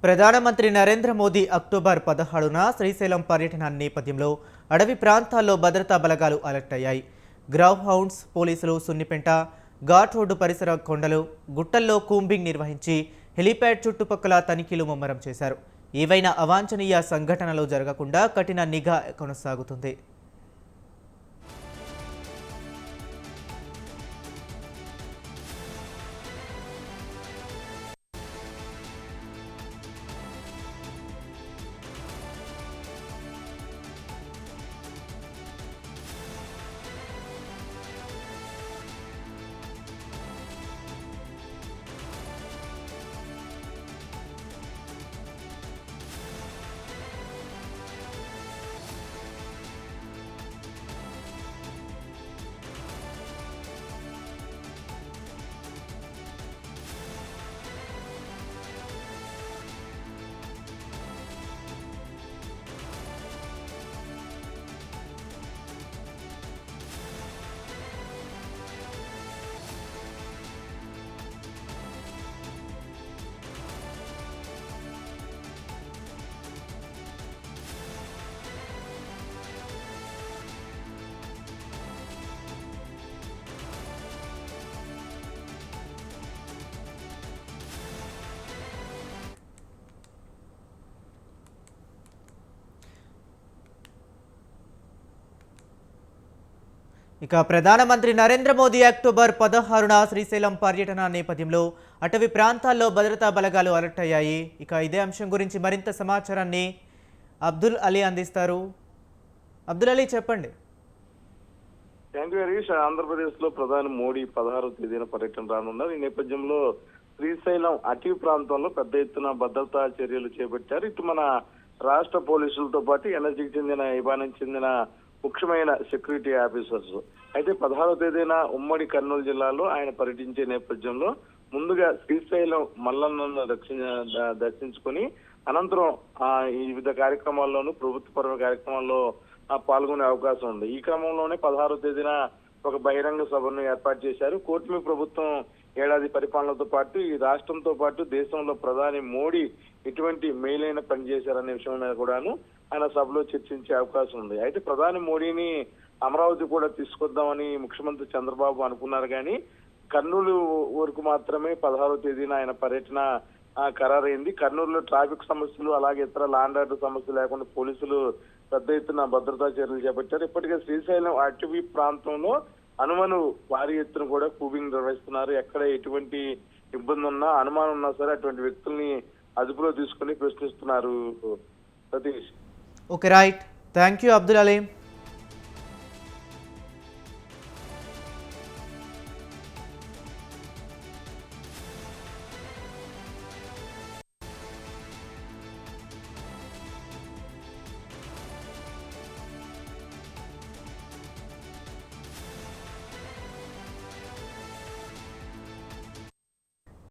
ప్రధానమంత్రి నరేంద్ర మోదీ అక్టోబర్ 16న శ్రీశైలం పర్యటన నేపథ్యంలో అడవి ప్రాంతాల్లో భద్రతా బలగాలు అలర్ట్ అయ్యాయి. గ్రౌ హౌండ్స్ పోలీసులు సున్నిపెంట, ఘాట్ రోడ్డు పరిసర కొండలు, గుట్టల్లో కూంబింగ్ నిర్వహించి హెలీప్యాడ్ చుట్టుపక్కల తనిఖీలు ముమ్మరం చేశారు. ఏవైనా అవాంఛనీయ సంఘటనలు జరగకుండా కఠిన నిఘా కొనసాగుతుంది. ఇక ప్రధానమంత్రి నరేంద్ర మోదీ అక్టోబర్ 16న శ్రీశైలం పర్యటన నేపథ్యంలో అటవీ ప్రాంతాల్లో భద్రతా బలగాలు అలర్ట్ అయ్యాయి. ఇక ఇదే అంశం గురించి మరింత సమాచారాన్ని అబ్దుల్ అలీ అందిస్తారు. అబ్దుల్ అలీ, చెప్పండి. Thank you Harish. ఆంధ్రప్రదేశ్లో ప్రధాని మోడీ 16వ తేదీన పర్యటన రానున్నారు. ఈ నేపథ్యంలో శ్రీశైలం అటవీ ప్రాంతంలో పెద్ద ఎత్తున భద్రతా చర్యలు చేపట్టారు. ఇటు మన రాష్ట్ర పోలీసులతో పాటు ఎనర్జీకి చెందిన ఇబానికి చెందిన ముఖ్యమైన సెక్యూరిటీ ఆఫీసర్స్ అయితే 16వ తేదీన ఉమ్మడి కర్నూలు జిల్లాలో ఆయన పర్యటించే నేపథ్యంలో ముందుగా శ్రీశైలం మల్లన్నను దర్శించుకొని అనంతరం ఈ వివిధ కార్యక్రమాల్లోనూ ప్రభుత్వపరమైన కార్యక్రమాల్లో పాల్గొనే అవకాశం ఉంది. ఈ క్రమంలోనే 16వ తేదీన ఒక బహిరంగ సభను ఏర్పాటు చేశారు. కూటమి ప్రభుత్వం ఏడాది పరిపాలనతో పాటు ఈ రాష్ట్రంతో పాటు దేశంలో ప్రధాని మోడీ ఎటువంటి మేలైన పని చేశారనే విషయం మీద కూడాను ఆయన సభలో చర్చించే అవకాశం ఉంది. అయితే ప్రధాని మోడీని అమరావతి కూడా తీసుకొద్దామని ముఖ్యమంత్రి చంద్రబాబు అనుకున్నారు, కానీ కర్నూలు వరకు మాత్రమే 16వ తేదీన ఆయన పర్యటన ఖరారైంది. కర్నూలులో ట్రాఫిక్ సమస్యలు అలాగే ఇతర ల్యాండ్ ఆర్డర్ సమస్యలు లేకుండా పోలీసులు పెద్ద ఎత్తున భద్రతా చర్యలు చేపట్టారు. ఇప్పటికే శ్రీశైలం అటవీ ప్రాంతంలో అనుమాను భారీ ఎత్తున కూడా కూబింగ్ నిర్వహిస్తున్నారు. ఎక్కడ ఎటువంటి ఇబ్బంది ఉన్నా అనుమానం ఉన్నా సరే అటువంటి వ్యక్తుల్ని అదుపులో తీసుకుని ప్రశ్నిస్తున్నారు. Satish. Okay, right. Thank you Abdul Ali.